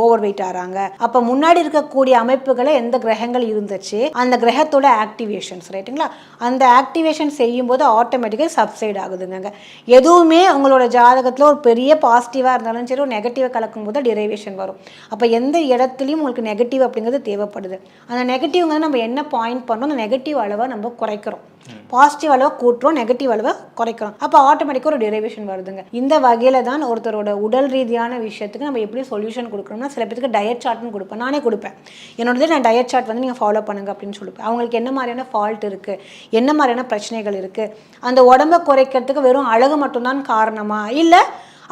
Speaker 1: ஓவர் வெயிட் ஆகிறாங்க, அப்போ முன்னாடி இருக்கக்கூடிய அமைப்புகளை எந்த கிரகங்கள் இருந்துச்சு, அந்த கிரகத்தோட ஆக்டிவேஷன்ஸ், ரைட்டுங்களா. அந்த ஆக்டிவேஷன் செய்யும்போது ஆட்டோமேட்டிக்காக சப்சைட் ஆகுதுங்க. எதுவுமே உங்களோட ஜாதகத்தில் ஒரு பெரிய பாசிட்டிவாக இருந்தாலும் சரி, ஒரு நெகட்டிவாக கலக்கும் போது டிரைவேஷன் வரும். அப்போ எந்த இடத்துலையும் உங்களுக்கு நெகட்டிவ் அப்படிங்கிறது தேவைப்படுது. அந்த நெகட்டிவ்ங்கிறது நம்ம என்ன பாயிண்ட் பண்ணோம், அந்த நெகட்டிவ் அளவை நம்ம குறைக்கிறோம், பாசிட்டிவ் அளவை கூட்டுறோம், நெகட்டிவ் அளவை குறைக்கிறோம். அப்போ ஆட்டோமேட்டிக்காக ஒரு டெரிவேஷன் வருதுங்க. இந்த வகையில் தான் ஒருத்தரோட உடல் ரீதியான விஷயத்துக்கு நம்ம எப்படி சொல்யூஷன் கொடுக்கணும்னா, சில பேருக்கு டயட் சார்ட்னு கொடுப்பேன், நானே கொடுப்பேன். என்னோடதே நான் டயட் சார்ட் வந்து நீங்கள் ஃபாலோ பண்ணுங்க அப்படின்னு சொல்லுவேன். அவங்களுக்கு என்ன மாதிரியான ஃபால்ட் இருக்குது, என்ன மாதிரியான பிரச்சனைகள் இருக்குது, அந்த உடம்பை குறைக்கிறதுக்கு வெறும் அழகு மட்டும்தான் காரணமா, இல்லை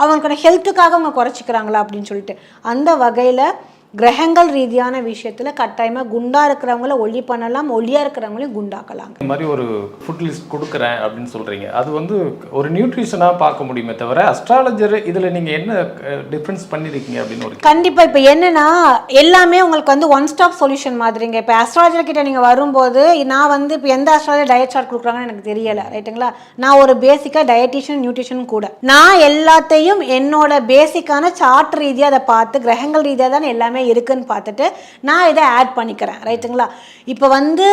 Speaker 1: அவங்களுக்கான ஹெல்த்துக்காக அவங்க குறைச்சிக்கிறாங்களா அப்படின்னு சொல்லிட்டு அந்த வகையில் கிரகங்கள் ரீதியான விஷயத்தில் கட்டாயமாக குண்டாக இருக்கிறவங்கள ஒல்லி பண்ணலாம், ஒல்லியாக இருக்கிறவங்களையும் குண்டாக்கலாம்.
Speaker 2: இந்த மாதிரி ஒரு ஃபுட் லிஸ்ட் கொடுக்குறேன் அப்படின்னு சொல்கிறீங்க, அது வந்து ஒரு நியூட்ரிஷனாக பார்க்க முடியுமே தவிர அஸ்ட்ராலஜர் இதில் நீங்கள் என்ன டிஃப்ரென்ஸ் பண்ணியிருக்கீங்க அப்படின்னு ஒரு
Speaker 1: கண்டிப்பாக இப்போ என்னென்னா எல்லாமே உங்களுக்கு வந்து ஒன் ஸ்டாப் சொல்யூஷன் மாதிரிங்க. இப்போ அஸ்ட்ராலஜர் கிட்ட நீங்கள் வரும்போது நான் வந்து இப்போ எந்த அஸ்ட்ராலஜர் டயட் சார்ட் கொடுக்குறாங்கன்னு எனக்கு தெரியலை, ரைட்டுங்களா. நான் ஒரு பேசிக்காக டயட்டிஷியன் நியூட்ரிஷன் கூட, நான் எல்லாத்தையும் என்னோட பேசிக்கான சார்ட் ரீதியாக அதை பார்த்து கிரகங்கள் ரீதியாக தான் எல்லாமே இருக்குன்னு பார்த்துட்டு நான் இதை ஆட் பண்ணிக்கிறேன், ரைட்டுங்களா. இப்போ வந்து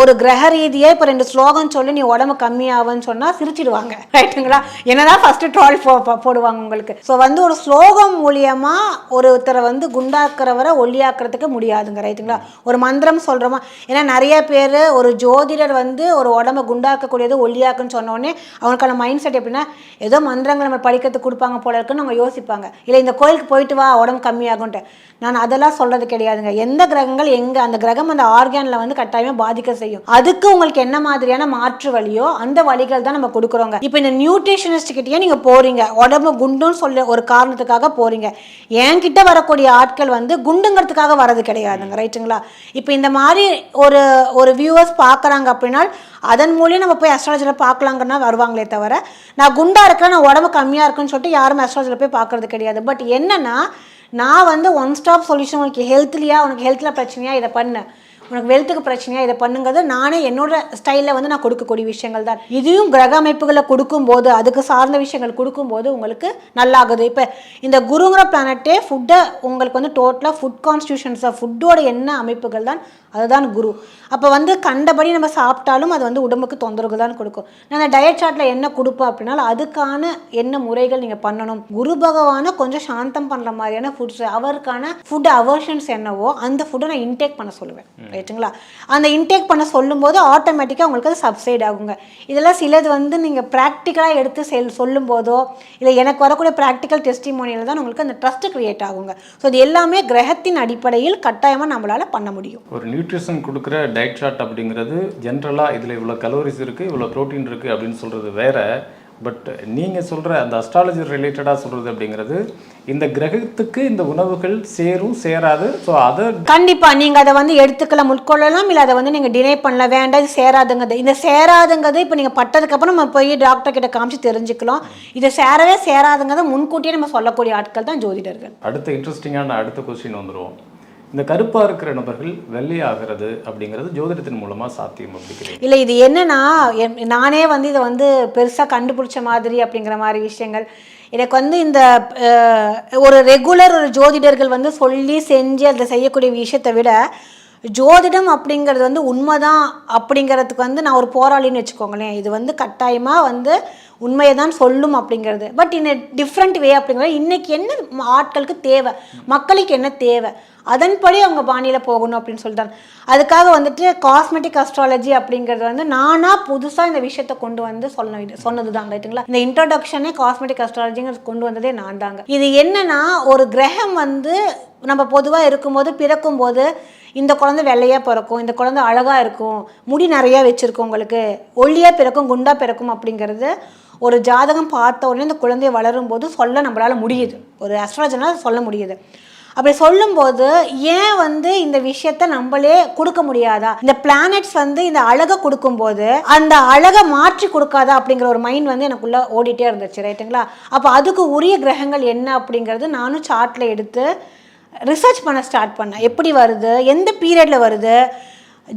Speaker 1: ஒரு கிரக ரீதியாக இப்போ 2 ஸ்லோகம் சொல்லி நீ உடம்பு கம்மியாகுன்னு சொன்னால் சிரிச்சிடுவாங்க, ரைட்டுங்களா. என்னதான் ஃபர்ஸ்ட் ட்ரால் போடுவாங்க உங்களுக்கு. ஸோ வந்து ஒரு ஸ்லோகம் மூலியமாக ஒருத்தரை வந்து குண்டாக்குறவரை ஒல்லியாக்குறதுக்கு முடியாதுங்க, ரைட்டுங்களா. ஒரு மந்திரம் சொல்கிறோமா, ஏன்னா நிறைய பேர் ஒரு ஜோதிடர் வந்து ஒரு உடம்பை குண்டாக்கக்கூடியது ஒல்லியாக்குன்னு சொன்னோடனே அவங்களுக்கான மைண்ட் செட் எப்படின்னா ஏதோ மந்திரங்கள் நம்ம படிக்கிறதுக்கு கொடுப்பாங்க போல இருக்குன்னு அவங்க யோசிப்பாங்க. இல்லை இந்த கோயிலுக்கு போயிட்டு வா உடம்பு கம்மியாகும்ன்ட்டு. நான் அதெல்லாம் சொல்கிறது கிடையாதுங்க. எந்த கிரகங்கள் எங்கே அந்த கிரகம் அந்த ஆர்கானில் வந்து கட்டாயமாக பாதிக்க செய்யும், அதுக்கு உங்களுக்கு என்ன மாதிரியான மாற்று வழியோ அந்த வழிகள் தான் நம்ம கொடுக்குறோங்க. இப்போ இந்த நியூட்ரிஷனிஸ்ட் கிட்டே நீங்கள் போகிறீங்க, உடம்பு குண்டுன்னு சொல்ல ஒரு காரணத்துக்காக போகிறீங்க. என்கிட்ட வரக்கூடிய ஆட்கள் வந்து குண்டுங்கிறதுக்காக வர்றது கிடையாதுங்க, ரைட்டுங்களா. இப்போ இந்த மாதிரி ஒரு வியூவர்ஸ் பார்க்குறாங்க அப்படின்னா அதன் மூலியம் நம்ம போய் அஸ்ட்ராலஜியில் பார்க்கலாங்கன்னா வருவாங்களே தவிர நான் குண்டாக இருக்கிறேன் நான் உடம்பு கம்மியாக இருக்குன்னு சொல்லிட்டு யாரும் அஸ்ட்ராலஜியில் போய் பார்க்குறது கிடையாது. பட் என்னென்னா நான் வந்து ஒன் ஸ்டாப் சொல்யூஷன், உனக்கு ஹெல்த்லையா, உனக்கு ஹெல்த்தில் பிரச்சனையா இதை பண்ணு, உனக்கு வெல்த்துக்கு பிரச்சனையா இதை பண்ணுங்கிறது நானே என்னோட ஸ்டைலில் வந்து நான் கொடுக்கக்கூடிய விஷயங்கள் தான். இதையும் கிரக அமைப்புகளை கொடுக்கும்போது அதுக்கு சார்ந்த விஷயங்கள் கொடுக்கும்போது உங்களுக்கு நல்லாகுது. இப்போ இந்த குருங்கிற பிளானட்டே ஃபுட்டை உங்களுக்கு வந்து டோட்டலாக ஃபுட் கான்ஸ்டியூஷன்ஸாக ஃபுட்டோட என்ன அமைப்புகள் தான் அதுதான் குரு. அப்போ வந்து கண்டபடி நம்ம சாப்பிட்டாலும் அது வந்து உடம்புக்கு தொந்தரவு தான் கொடுக்கும். நான் டயட் சார்ட்டில் என்ன கொடுப்பேன் அப்படின்னாலும் அதுக்கான என்ன முறைகள் நீங்கள் பண்ணணும், குரு பகவானை கொஞ்சம் சாந்தம் பண்ணுற மாதிரியான ஃபுட்ஸ், அவருக்கான ஃபுட் அவர்ஷன்ஸ் என்னவோ அந்த ஃபுட்டை நான் இன்டேக் பண்ண சொல்லுவேன், ரைட்டுங்களா. அந்த இன்டேக் பண்ண சொல்லும்போது ஆட்டோமேட்டிக்காக உங்களுக்கு அது சப்சைட் ஆகுங்க. இதெல்லாம் சிலது வந்து நீங்கள் ப்ராக்டிக்கலாக எடுத்து சொல்லும் போதோ இல்லை எனக்கு வரக்கூடிய ப்ராக்டிக்கல் டெஸ்டிமோனியில் தான் உங்களுக்கு அந்த ட்ரஸ்ட் கிரியேட் ஆகுங்க. ஸோ இது எல்லாமே கிரகத்தின் அடிப்படையில் கட்டாயமாக நம்மளால் பண்ண முடியும்.
Speaker 2: ஒரு நியூட்ரிஷன் கொடுக்குற டயட் சார்ட் அப்படிங்கிறது ஜென்ரலாக இதில் இவ்வளோ கலோரிஸ் இருக்குது, இவ்வளோ ப்ரோட்டீன் இருக்குது அப்படின்னு சொல்கிறது வேற. பட் நீங்கள் சொல்கிற அந்த அஸ்ட்ராலஜி ரிலேட்டடாக சொல்கிறது அப்படிங்கிறது இந்த கிரகத்துக்கு இந்த உணவுகள் சேரும் சேராது, ஸோ அதை
Speaker 1: கண்டிப்பாக நீங்கள் அதை வந்து எடுத்துக்கலாம், உட்கொள்ளலாம், இல்லை அதை வந்து நீங்கள் டினை பண்ணல, வேண்டாம் இது சேராதுங்கிறது. இந்த சேராதுங்கிறது இப்போ நீங்கள் பட்டதுக்கப்புறம் நம்ம போய் டாக்டர் கிட்ட காமிச்சு தெரிஞ்சுக்கலாம். இது சேரவே சேராதுங்கிறத முன்கூட்டியே நம்ம சொல்லக்கூடிய ஆட்கள் தான் ஜோதிடர்கள்.
Speaker 2: அடுத்த இன்ட்ரெஸ்டிங்கான அடுத்த கொஸ்டின் வந்துடுவோம். இந்த கருப்பாக இருக்கிற நபர்கள் வெள்ளையாகிறது அப்படிங்கிறது ஜோதிடத்தின் மூலமாக சாத்தியம் அப்படிங்கிறது
Speaker 1: இல்லை. இது என்னன்னா நானே வந்து இதை வந்து பெருசாக கண்டுபிடிச்ச மாதிரி அப்படிங்கிற மாதிரி விஷயங்கள் எனக்கு வந்து இந்த ஒரு ரெகுலர் ஒரு ஜோதிடர்கள் வந்து சொல்லி செஞ்சு அதை செய்யக்கூடிய விஷயத்தை விட ஜோதிடம் அப்படிங்கிறது வந்து உண்மைதான் அப்படிங்கிறதுக்கு வந்து நான் ஒரு போராளின்னு வச்சுக்கோங்களேன். இது வந்து கட்டாயமாக வந்து உண்மையை தான் சொல்லும் அப்படிங்கிறது. பட் இன் டிஃப்ரெண்ட் வே அப்படிங்கிறது இன்னைக்கு என்ன ஆட்களுக்கு தேவை, மக்களுக்கு என்ன தேவை, அதன்படி அவங்க பாணியில் போகணும் அப்படின்னு சொல்லிட்டாங்க. அதுக்காக வந்துட்டு காஸ்மெட்டிக் அஸ்ட்ராலஜி அப்படிங்கிறது வந்து நானாக புதுசாக இந்த விஷயத்தை கொண்டு வந்து சொன்னது தான் ரைட்டுங்களா. இந்த இன்ட்ரோடக்ஷனே காஸ்மெட்டிக் அஸ்ட்ராலஜிங்கிறது கொண்டு வந்ததே நான் தாங்க. இது என்னன்னா, ஒரு கிரகம் வந்து நம்ம பொதுவாக இருக்கும்போது பிறக்கும்போது இந்த குழந்தை வெள்ளையாக பிறக்கும், இந்த குழந்தை அழகாக இருக்கும், முடி நிறையா வச்சுருக்கும், உங்களுக்கு ஒல்லியாக பிறக்கும், குண்டாக பிறக்கும் அப்படிங்கிறது ஒரு ஜாதகம் பார்த்த உடனே இந்த குழந்தைய வளரும் போது சொல்ல நம்மளால் முடியுது, ஒரு அஸ்ட்ராலஜினால் சொல்ல முடியுது. அப்படி சொல்லும்போது ஏன் வந்து இந்த விஷயத்த நம்மளே கொடுக்க முடியாதா, இந்த பிளானட்ஸ் வந்து இந்த அழகை கொடுக்கும்போது அந்த அழகை மாற்றி கொடுக்காதா அப்படிங்கிற ஒரு மைண்ட் வந்து எனக்குள்ளே ஓடிட்டே இருந்துச்சு ரைட்டுங்களா. அப்போ அதுக்கு உரிய கிரகங்கள் என்ன அப்படிங்கிறது நானும் சார்ட்டில் எடுத்து ரிசர்ச் பண்ண ஸ்டார்ட் பண்ணேன். எப்படி வருது, எந்த பீரியடில் வருது,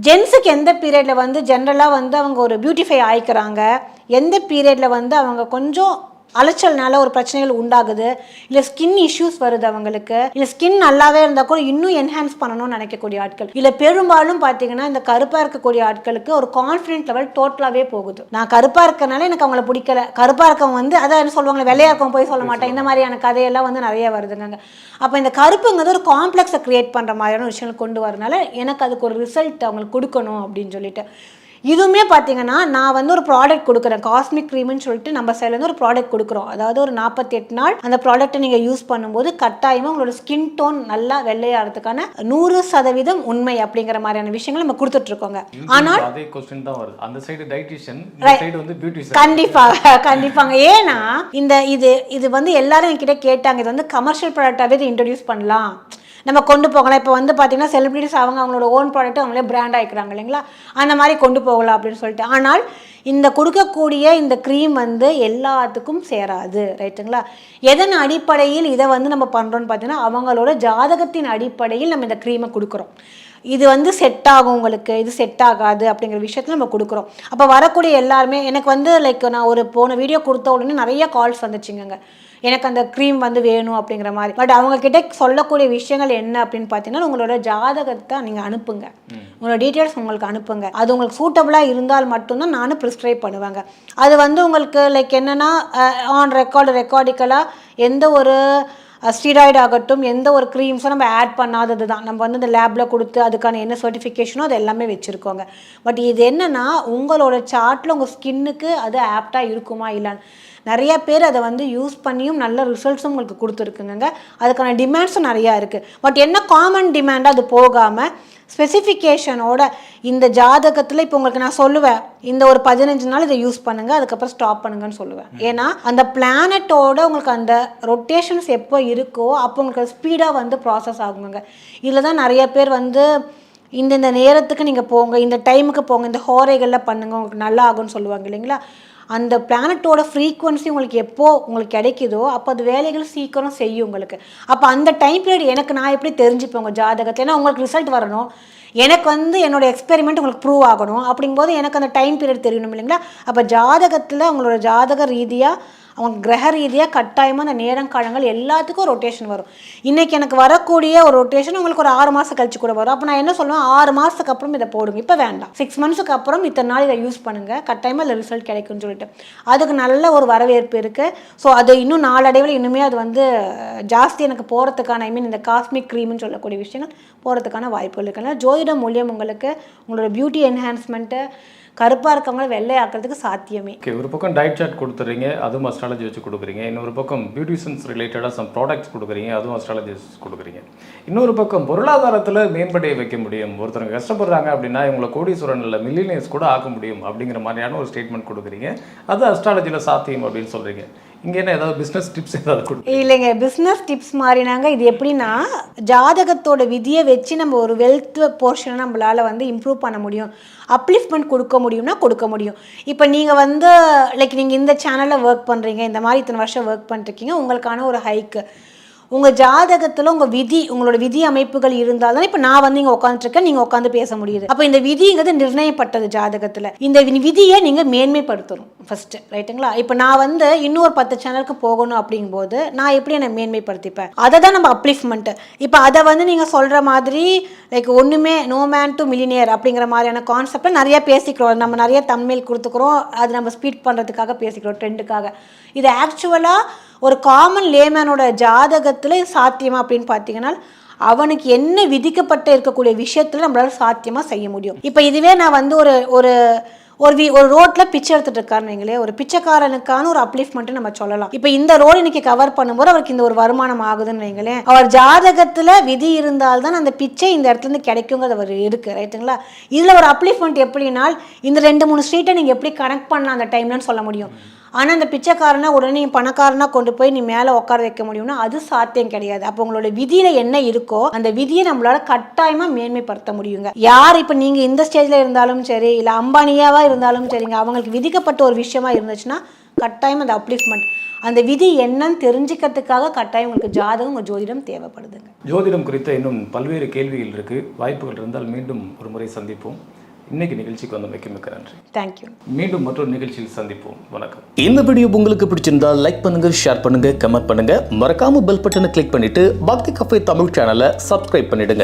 Speaker 1: ஜென்ஸுக்கு எந்த பீரியடில் வந்து ஜென்ரலாக வந்து அவங்க ஒரு பியூட்டிஃபை ஆயிக்கிறாங்க, எந்த பீரியடில் வந்து அவங்க கொஞ்சம் அலைச்சல்னால ஒரு பிரச்சனைகள் உண்டாகுது, இல்லை ஸ்கின் இஷ்யூஸ் வருது அவங்களுக்கு, இல்லை ஸ்கின் நல்லாவே இருந்தால் கூட இன்னும் என்ஹான்ஸ் பண்ணணும்னு நினைக்கக்கூடிய ஆட்கள், இல்லை பெரும்பாலும் பார்த்தீங்கன்னா இந்த கருப்பாக இருக்கக்கூடிய ஆட்களுக்கு ஒரு கான்ஃபிடென்ட் லெவல் டோட்டலாகவே போகுது. நான் கருப்பாக இருக்கனால எனக்கு அவங்கள பிடிக்கல, கருப்பாக இருக்கவங்க வந்து அதான் சொல்லுவாங்க வெள்ளையாக இருக்கவங்க போய் சொல்ல மாட்டேன், இந்த மாதிரியான கதையெல்லாம் வந்து நிறைய வருதுங்க. அப்போ இந்த கருப்புங்கிறது ஒரு காம்ப்ளெக்ஸை க்ரியேட் பண்ணுற மாதிரியான விஷயங்கள் கொண்டு வரனால எனக்கு அதுக்கு ஒரு ரிசல்ட் அவங்களுக்கு கொடுக்கணும் அப்படின்னு சொல்லிட்டு இதுவுமே பார்த்தீங்கன்னா நான் வந்து ஒரு ப்ராடக்ட் கொடுக்குறேன், காஸ்மிக் க்ரீம்னு சொல்லிட்டு நம்ம சைட்லேருந்து ஒரு ப்ராடக்ட் கொடுக்குறோம். அதாவது ஒரு 48 நாள் அந்த ப்ராடக்ட்டை நீங்கள் யூஸ் பண்ணும்போது கட்டாயமாக உங்களோட ஸ்கின் டோன் நல்லா வெள்ளையாகிறதுக்கான 100% உண்மை அப்படிங்கிற மாதிரியான விஷயங்கள் நம்ம கொடுத்துட்ருக்கோங்க. ஆனால்
Speaker 2: அதே क्वेश्चन தான் வருது, அந்த சைடு டயட்டிஷியன், இந்த சைடு வந்து பியூட்டிஷியன்.
Speaker 1: கண்டிப்பாங்க. ஏன்னா இந்த இது வந்து எல்லாரும் என்கிட்ட கேட்டாங்க, இது வந்து கமர்ஷியல் ப்ராடக்டாகவே இது இன்ட்ரடியூஸ் பண்ணலாம், நம்ம கொண்டு போகலாம். இப்போ வந்து பார்த்தீங்கன்னா செலிபிரிட்டிஸ் அவங்களோட ஓன் ப்ராடக்ட் அவங்களே பிராண்ட் ஆகிக்கிறாங்க இல்லைங்களா, அந்த மாதிரி கொண்டு போகலாம் அப்படின்னு சொல்லிட்டு. ஆனால் இந்த கொடுக்கக்கூடிய இந்த க்ரீம் வந்து எல்லாத்துக்கும் சேராது ரைட்டுங்களா. எதன் அடிப்படையில் இதை வந்து நம்ம பண்ணுறோன்னு பார்த்தீங்கன்னா அவங்களோட ஜாதகத்தின் அடிப்படையில் நம்ம இந்த க்ரீமை கொடுக்குறோம். இது வந்து செட் ஆகும் உங்களுக்கு, இது செட் ஆகாது அப்படிங்கிற விஷயத்தில் நம்ம கொடுக்குறோம். அப்போ வரக்கூடிய எல்லாருமே எனக்கு வந்து லைக் நான் ஒரு போன வீடியோ கொடுத்த உடனே நிறைய கால்ஸ் வந்துச்சுங்க, எனக்கு அந்த க்ரீம் வந்து வேணும் அப்படிங்கிற மாதிரி. பட் அவங்கக்கிட்ட சொல்லக்கூடிய விஷயங்கள் என்ன அப்படின்னு பார்த்தீங்கன்னா உங்களோட ஜாதகத்தை நீங்கள் அனுப்புங்க, உங்களோட டீட்டெயில்ஸ் உங்களுக்கு அனுப்புங்க, அது உங்களுக்கு சூட்டபுளாக இருந்தால் மட்டும்தான் நானும் ப்ரிஸ்கிரைப் பண்ணுவேங்க. அது வந்து உங்களுக்கு லைக் என்னென்னா ஆன் ரெக்கார்டிக்கலாக எந்த ஒரு ஸ்டீராய்டு ஆகட்டும் எந்த ஒரு க்ரீம்ஸும் நம்ம ஆட் பண்ணாதது தான். நம்ம வந்து இந்த லேபில் கொடுத்து அதுக்கான என்ன சர்டிஃபிகேஷனோ அது எல்லாமே வச்சுருக்கோங்க. பட் இது என்னென்னா உங்களோட சார்ட்டில் உங்கள் ஸ்கின்னுக்கு அது ஆப்டாக இருக்குமா இல்லைன்னு நிறைய பேர் அதை வந்து யூஸ் பண்ணியும் நல்ல ரிசல்ட்ஸும் உங்களுக்கு கொடுத்துருக்குங்க. அதுக்கான டிமாண்ட்ஸும் நிறையா இருக்குது. பட் என்ன காமன் டிமாண்டாக அது போகாமல் ஸ்பெசிஃபிகேஷனோட இந்த ஜாதகத்தில் இப்போ உங்களுக்கு நான் சொல்லுவேன் இந்த ஒரு 15 நாள் இதை யூஸ் பண்ணுங்கள், அதுக்கப்புறம் ஸ்டாப் பண்ணுங்கன்னு சொல்லுவேன். ஏன்னா அந்த பிளானட்டோட உங்களுக்கு அந்த ரொட்டேஷன்ஸ் எப்போ இருக்கோ அப்போ உங்களுக்கு ஸ்பீடாக வந்து ப்ராசஸ் ஆகுங்க. இதில் தான் நிறைய பேர் வந்து இந்த நேரத்துக்கு நீங்கள் போங்க, இந்த டைமுக்கு போங்க, இந்த ஹோரைகளில் பண்ணுங்கள் உங்களுக்கு நல்லா ஆகும்னு சொல்லுவாங்க இல்லைங்களா. அந்த பிளானட்டோட ஃப்ரீக்குவன்சி உங்களுக்கு எப்போ உங்களுக்கு கிடைக்குதோ அப்போ அது வேலைகள் சீக்கிரம் செய்யும் உங்களுக்கு. அப்போ அந்த டைம் பீரியட் எனக்கு நான் எப்படி தெரிஞ்சுப்பேன் உங்கள் ஜாதகத்தில், ஏன்னா உங்களுக்கு ரிசல்ட் வரணும், எனக்கு வந்து என்னோடய எக்ஸ்பெரிமெண்ட் உங்களுக்கு ப்ரூவ் ஆகணும். அப்படிங்கும்போது எனக்கு அந்த டைம் பீரியட் தெரியணும் இல்லைங்களா. அப்போ ஜாதகத்தில் உங்களோட ஜாதக ரீதியாக அவங்க கிரக ரீதியாக கட்டாயமாக அந்த நேரங்காலங்கள் எல்லாத்துக்கும் ரொட்டேஷன் வரும். இன்றைக்கி எனக்கு வரக்கூடிய ஒரு ரொட்டேஷன் உங்களுக்கு ஒரு 6 மாதம் கழிச்சு கூட வரும். அப்போ நான் என்ன சொல்லுவேன், 6 மாதத்துக்கு அப்புறம் இதை போடுங்க, இப்போ வேண்டாம், 6 மந்த்ஸுக்கு அப்புறம் இத்தனை நாள் இதை யூஸ் பண்ணுங்கள், கட்டாயமாக இல்லை ரிசல்ட் கிடைக்கும்னு சொல்லிட்டு அதுக்கு நல்ல ஒரு வரவேற்பு இருக்குது. ஸோ அது இன்னும் நாளடைவில் இன்னுமே அது வந்து ஜாஸ்தி எனக்கு போகிறதுக்கான இந்த காஸ்மிக் க்ரீம்னு சொல்லக்கூடிய விஷயங்கள் போகிறதுக்கான வாய்ப்புகள் இருக்குல்ல. ஜோதிடம் மூலியம் உங்களுக்கு உங்களோட பியூட்டி என்ஹான்ஸ்மெண்ட்டு கருப்பாக இருக்கவங்கள வெள்ளை ஆக்கிறதுக்கு சாத்தியமே.
Speaker 2: ஓகே, ஒரு பக்கம் டயட் சார்ட் கொடுத்துறீங்க, அதுவும் அஸ்ட்ராலஜி வச்சு கொடுக்குறீங்க. இன்னொரு பக்கம் பியூட்டிஷியன்ஸ் ரிலேட்டடாக சம் ப்ராடக்ட்ஸ் கொடுக்குறீங்க, அதுவும் அஸ்ட்ராலஜி கொடுக்குறீங்க. இன்னொரு பக்கம் பொருளாதாரத்தில் மேம்படைய வைக்க முடியும், ஒருத்தவங்க கஷ்டப்படுறாங்க அப்படின்னா இவங்களை கோடீஸ்வரன் இல்லை மில்லியனர்ஸ் கூட ஆக்க முடியும் அப்படிங்கிற மாதிரியான ஒரு ஸ்டேட்மெண்ட் கொடுக்குறீங்க. அது அஸ்ட்ராலஜியில் சாத்தியம் அப்படின்னு சொல்கிறீங்க. இங்கே என்ன ஏதாவது பிஸ்னஸ் டிப்ஸ் ஏதாவது கொடுக்கும்?
Speaker 1: இல்லைங்க, பிஸ்னஸ் டிப்ஸ் மாதிரினாங்க. இது எப்படின்னா ஜாதகத்தோட விதியை வச்சு நம்ம ஒரு வெல்த் போர்ஷனை நம்மளால் வந்து இம்ப்ரூவ் பண்ண முடியும், அப்லிஃப்ட்மெண்ட் கொடுக்க முடியும்னா கொடுக்க முடியும். இப்போ நீங்கள் வந்து லைக் நீங்கள் இந்த சேனலில் ஒர்க் பண்ணுறீங்க, இந்த மாதிரி இத்தனை வருஷம் ஒர்க் பண்ணிருக்கீங்க, உங்களுக்கான ஒரு ஹைக்கு உங்கள் ஜாதகத்தில் உங்கள் விதி, உங்களோட விதி அமைப்புகள் இருந்தால் தான் இப்போ நான் வந்து இங்கே உட்காந்துருக்கேன், நீங்கள் உட்காந்து பேச முடியுது. அப்போ இந்த விதிங்கிறது நிர்ணயப்பட்டது ஜாதகத்தில். இந்த விதியை நீங்கள் மேன்மைப்படுத்தணும் ஃபஸ்ட்டு, ரைட்டுங்களா? இப்போ நான் வந்து இன்னொரு 10 சேனலுக்கு போகணும் அப்படிங்கும்போது நான் எப்படி என்னை மேன்மைப்படுத்திப்பேன்? அதை தான் நம்ம அப்லிஃப்ட்மெண்ட்டு. இப்போ அதை வந்து நீங்கள் சொல்கிற மாதிரி லைக் ஒன்றுமே நோ மேன் டு மில்லினியர் அப்படிங்கிற மாதிரியான கான்செப்டில் நிறையா பேசிக்கிறோம். நம்ம நிறைய தமிழ் கொடுத்துக்கிறோம், அது நம்ம ஸ்பீட் பண்ணுறதுக்காக பேசிக்கிறோம், ட்ரெண்டுக்காக. இது ஆக்சுவலாக ஒரு காமன் லேமேனோட ஜாதகத்தில் சாத்தியமா அப்படின்னு பார்த்தீங்கன்னா அவனுக்கு என்ன விதிக்கப்பட்டு இருக்கக்கூடிய விஷயத்தில் நம்மளால சாத்தியமாக செய்ய முடியும். இப்போ இதுவே நான் வந்து ஒரு ரோட்டில் பிச்சை எடுத்துகிட்டு இருக்காருன்னு வைங்களேன், ஒரு பிச்சைக்காரனுக்கான ஒரு அப்லிஃப்ட்மெண்ட்டு நம்ம சொல்லலாம். இப்போ இந்த ரோடு இன்னைக்கு கவர் பண்ணும்போது அவருக்கு இந்த ஒரு வருமானம் ஆகுதுன்னு வைங்களேன், அவர் ஜாதகத்தில் விதி இருந்தால்தான் அந்த பிச்சை இந்த இடத்துலேருந்து கிடைக்குங்கிறது அவர் இருக்குது, ரைட்டுங்களா? இதில் ஒரு அப்லிஃப்ட்மெண்ட் எப்படின்னா இந்த 2-3 ஸ்ட்ரீட்டை நீங்கள் எப்படி கனெக்ட் பண்ணலாம் அந்த டைம்லன்னு சொல்ல முடியும். ஆனால் அந்த பிச்சைக்காரனை உடனே பணக்காரனாக கொண்டு போய் நீ மேலே உட்கார வைக்க முடியும்னா அது சாத்தியம் கிடையாது. அப்போ உங்களோட விதியில் என்ன இருக்கோ அந்த விதியை நம்மளால கட்டாயமாக மேன்மைப்படுத்த முடியுங்க. யார் இப்போ நீங்கள் இந்த ஸ்டேஜில் இருந்தாலும் சரி, இல்லை அம்பானியாவாக இருந்தாலும் சரிங்க, அவங்களுக்கு விதிக்கப்பட்ட ஒரு விஷயமா இருந்துச்சுன்னா கட்டாயம் அந்த அப்லிஃப்ட்மெண்ட், அந்த விதி என்னன்னு தெரிஞ்சுக்கிறதுக்காக கட்டாயம் உங்களுக்கு ஜாதகம், உங்கள் ஜோதிடம் தேவைப்படுதுங்க.
Speaker 2: ஜோதிடம் குறித்த இன்னும் பல்வேறு கேள்விகள் இருக்குது. வாய்ப்புகள் இருந்தால் மீண்டும் ஒரு முறை சந்திப்போம். இன்னைக்கு நிகழ்ச்சிக்கு வந்தமைக்கு மிக்க நன்றி.
Speaker 1: தேங்க்யூ.
Speaker 2: மீண்டும் மற்றொரு நிகழ்ச்சியில் சந்திப்போம். வணக்கம்.
Speaker 3: இந்த வீடியோ உங்களுக்கு பிடிச்சிருந்தா லைக் பண்ணுங்க, ஷேர் பண்ணுங்க, கமெண்ட் பண்ணுங்க. மறக்காம பெல் பட்டனை கிளிக் பண்ணிட்டு பக்தி கஃபே தமிழ் சேனலை சப்ஸ்கிரைப் பண்ணிடுங்க.